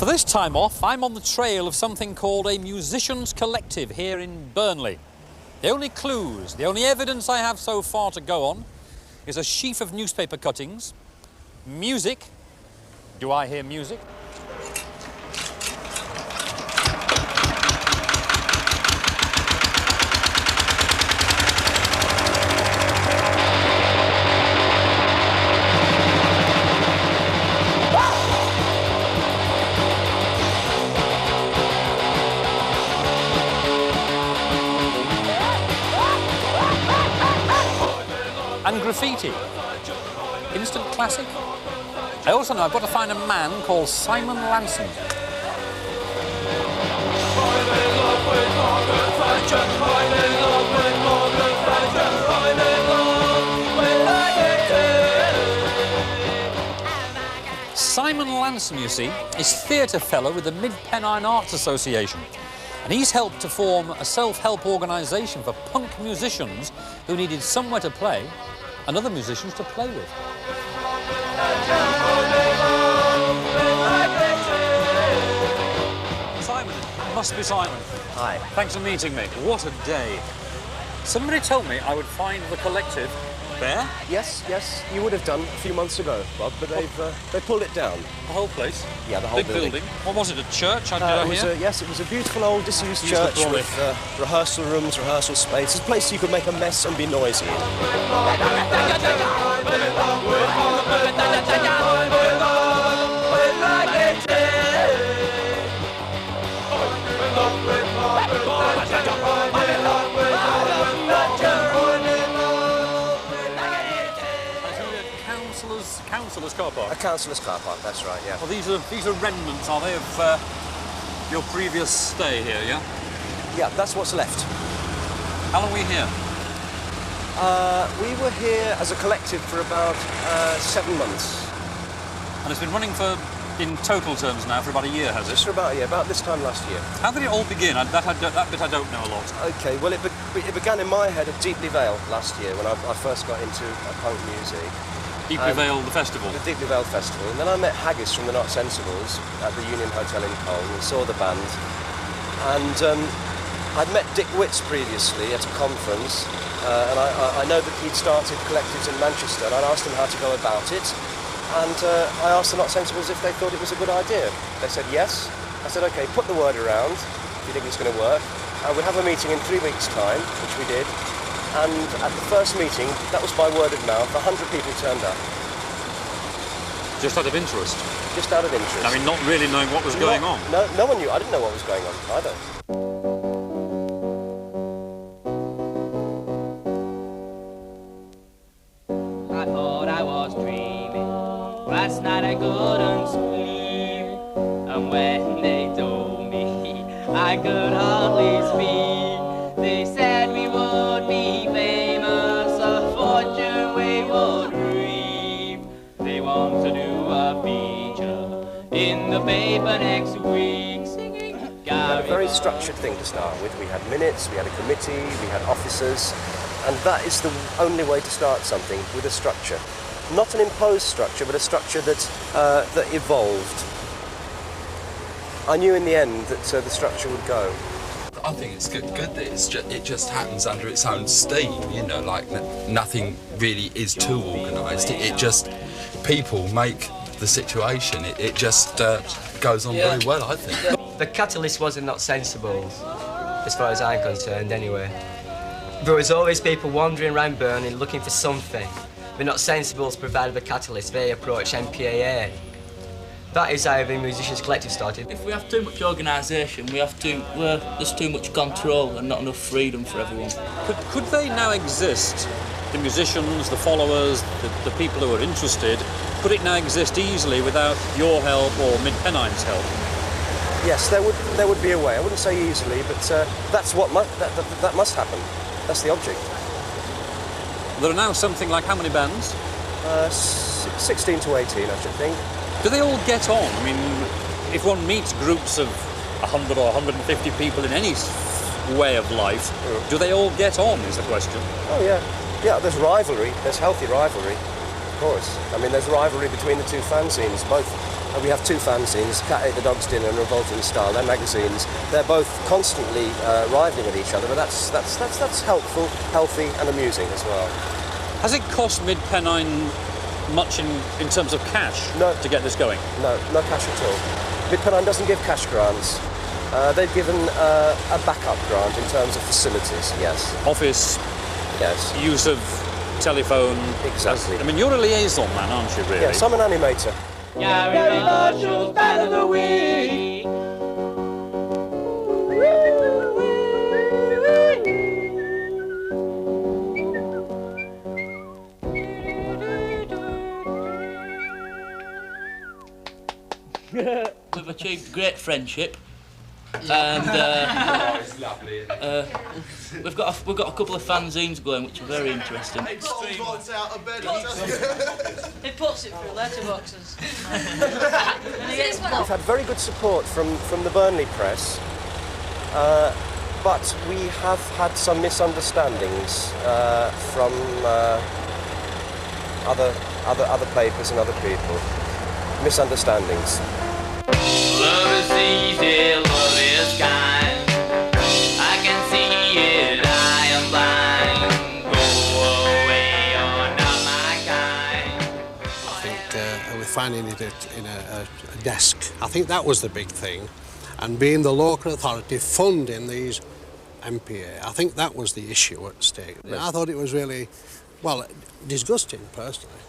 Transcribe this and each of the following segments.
For this time off, I'm on the trail of something called a musicians' collective here in Burnley. The only clues, the only evidence I have so far to go on is a sheaf of newspaper cuttings, music. Do I hear music? And graffiti. Instant classic. I also know I've got to find a man called Simon Lanson. Simon Lanson, you see, is theatre fellow with the Mid-Pennine Arts Association. And he's helped to form a self-help organisation for punk musicians who needed somewhere to play and other musicians to play with. Simon, it must be Simon. Hi. Thanks for meeting me. What a day. Somebody told me I would find the collective there. Yes, you would have done a few months ago, Bob, but they pulled it down. The whole place? Yeah, the whole big building. What was it, a church? Yes, it was a beautiful old disused church with rehearsal rooms, rehearsal space. It's a place you could make a mess and be noisy in. Councillor's car park? A councillor's car park, that's right, yeah. Well, these are remnants, are they, of your previous stay here, yeah? Yeah, that's what's left. How long were you here? We were here as a collective for about 7 months. And it's been running for, in total terms now, for about a year, has it? Just for about a year, about this time last year. How did it all begin? That bit I don't know a lot. OK, well, it began in my head at Deeply Vale last year when I first got into punk music. Deeply Vale, the festival? The Deeply Vale Festival. And then I met Haggis from the Not Sensibles at the Union Hotel in Cole and saw the band. And I'd met Dick Witts previously at a conference, and I know that he'd started collectives in Manchester, and I'd asked him how to go about it. And I asked the Not Sensibles if they thought it was a good idea. They said yes. I said, OK, put the word around if you think it's going to work. And we'll have a meeting in 3 weeks' time, which we did. And at the first meeting, that was by word of mouth, 100 people turned up. Just out of interest? Just out of interest. I mean, not really knowing what was going on? No one knew. I didn't know what was going on either. I thought I was dreaming. Last night I couldn't sleep. And when they told me I could hardly speak, they said we would be famous, a fortune we would reap. They want to do a feature in the paper next week. Singing. We had a very structured thing to start with. We had minutes, we had a committee, we had officers, and that is the only way to start something, with a structure. Not an imposed structure, but a structure that evolved. I knew in the end that the structure would go. I think it's good that it just happens under its own steam, you know, like nothing really is too organised. It just, people make the situation, it just goes on very well, I think. The catalyst wasn't Not Sensibles, as far as I'm concerned anyway. There was always people wandering around Burnley looking for something. The Not Sensibles provided the catalyst. They approached MPAA. That is how the Musicians Collective started. If we have too much organisation, there's too much control and not enough freedom for everyone. Could they now exist, the musicians, the followers, the people who are interested, could it now exist easily without your help or Mid-Pennine's help? Yes, there would be a way. I wouldn't say easily, but that's what that must happen. That's the object. There are now something like how many bands? 16 to 18, I should think. Do they all get on? I mean, if one meets groups of 100 or 150 people in any way of life, do they all get on, is the question. Oh, yeah. Yeah, there's rivalry. There's healthy rivalry, of course. I mean, there's rivalry between the two fanzines, both we have two fanzines, Cat Ate the Dog's Dinner and Revolting Style. They're magazines. They're both constantly rivaling with each other, but that's helpful, healthy, and amusing as well. Has it cost Mid-Pennine much in terms of cash to get this going? No cash at all. Mid-Pennine doesn't give cash grants. They've given a backup grant in terms of facilities, yes. Office, yes. Use of telephone. Exactly. I mean, you're a liaison man, aren't you, really? Yes, I'm an animator. Gary Marshall's Band of the Week. We've achieved great friendship, and It's lovely, isn't it? we've got a couple of fanzines going, which are very interesting. He puts it through letterboxes. And he gets We've had very good support from the Burnley press, but we have had some misunderstandings from other papers and other people. Misunderstandings. Love is easy, love is kind. I can see it, I am blind. Go away, you're not my kind. I think we're finding it in a desk. I think that was the big thing. And being the local authority funding these MPA, I think that was the issue at stake. I thought it was really, well, disgusting, personally.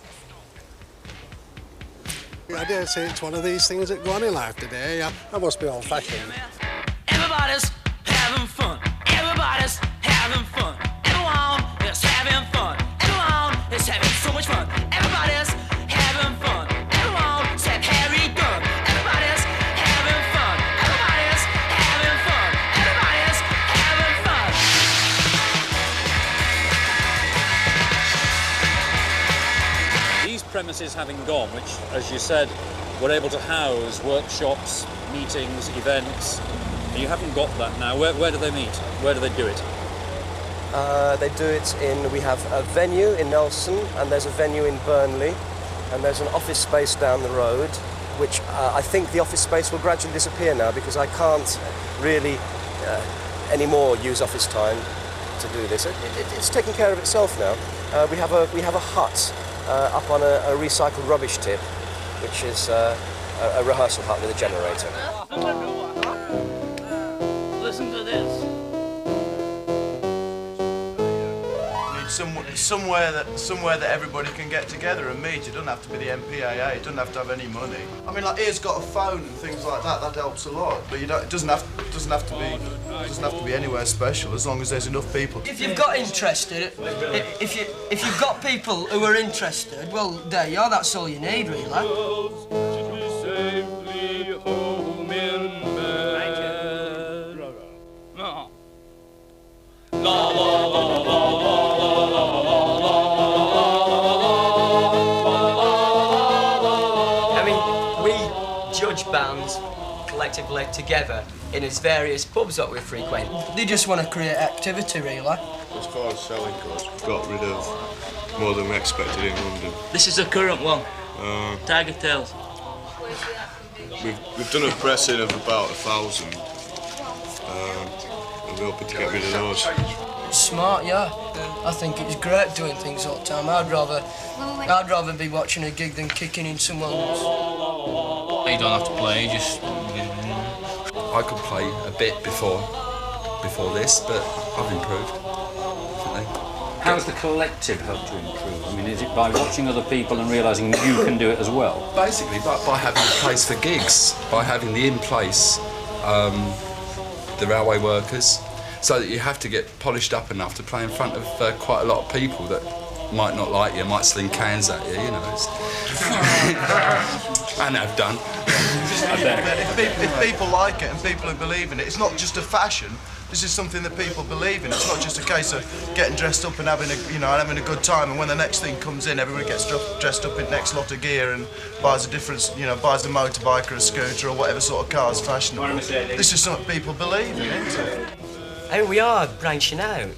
I dare say it's one of these things that go on in life today. I must be old-fashioned. Everybody's having fun. Everybody's having fun. Everyone is having fun. Everyone is having so much fun. Everybody's having fun. Everyone said Harry Gunn. Everybody's having fun. Everybody's having fun. Everybody's having fun. These premises having gone, which, as you said, were able to house workshops, meetings, events, and you haven't got that now. Where do they meet? Where do they do it? They do it we have a venue in Nelson, and there's a venue in Burnley, and there's an office space down the road, which I think the office space will gradually disappear now because I can't really anymore use office time to do this. It's taking care of itself now. We have a hut up on a recycled rubbish tip, which is a rehearsal hut with a generator. Listen to this. Need somewhere that everybody can get together and meet. It doesn't have to be the MPAA. It doesn't have to have any money. I mean, like here's got a phone and things like that. That helps a lot. But it doesn't have to be anywhere special as long as there's enough people. If you've got interested, if you've got people who are interested, well, there you are. That's all you need, really. Bands collectively together in its various pubs that we frequent. They just want to create activity, really. As far as selling goes, we've got rid of more than we expected in London. This is the current one. Tiger Tails. We've done a pressing of about 1,000, and we're hoping to get rid of those. It's smart, yeah. I think it's great doing things all the time. I'd rather be watching a gig than kicking in someone's. You don't have to play, just... I could play a bit before this, but I've improved, definitely. How has the collective helped to improve? I mean, is it by watching other people and realising you can do it as well? Basically, by having a place for gigs, by having the in-place, the railway workers, so that you have to get polished up enough to play in front of quite a lot of people that might not like you, might sling cans at you, you know. And have done. If people like it and people who believe in it, it's not just a fashion. This is something that people believe in. It's not just a case of getting dressed up and having a good time. And when the next thing comes in, everybody gets dressed up in the next lot of gear and buys a different, buys a motorbike or a scooter or whatever sort of car is fashionable. This is something people believe in, isn't it? I mean, we are branching out.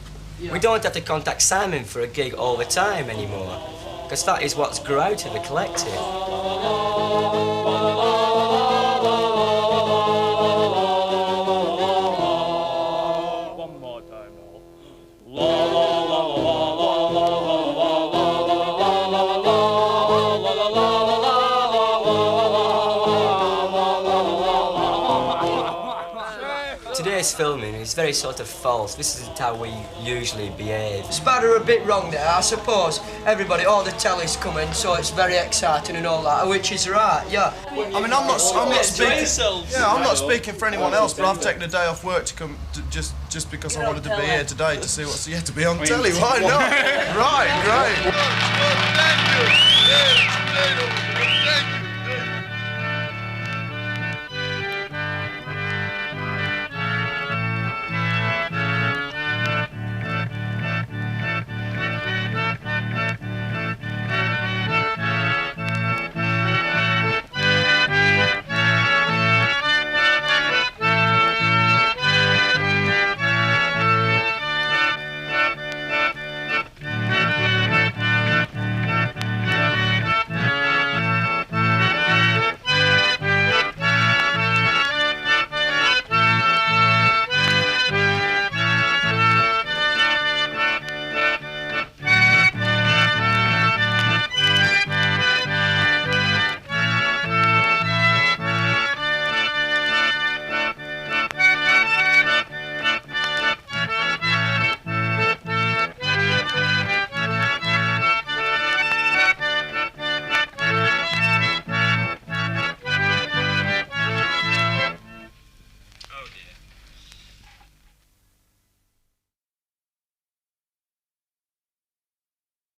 We don't have to contact Simon for a gig all the time anymore, because that is what's grew out of the collective. this filming is very sort of false. This isn't how we usually behave. Spadder a bit wrong there, I suppose. Everybody, all the telly's coming, so it's very exciting and all that, which is right, yeah. I mean, I'm not speaking. Yeah, I'm not speaking for anyone else, but I've taken a day off work to come just because I wanted to be here today to see what's yet to be on telly. Why not? Right, great.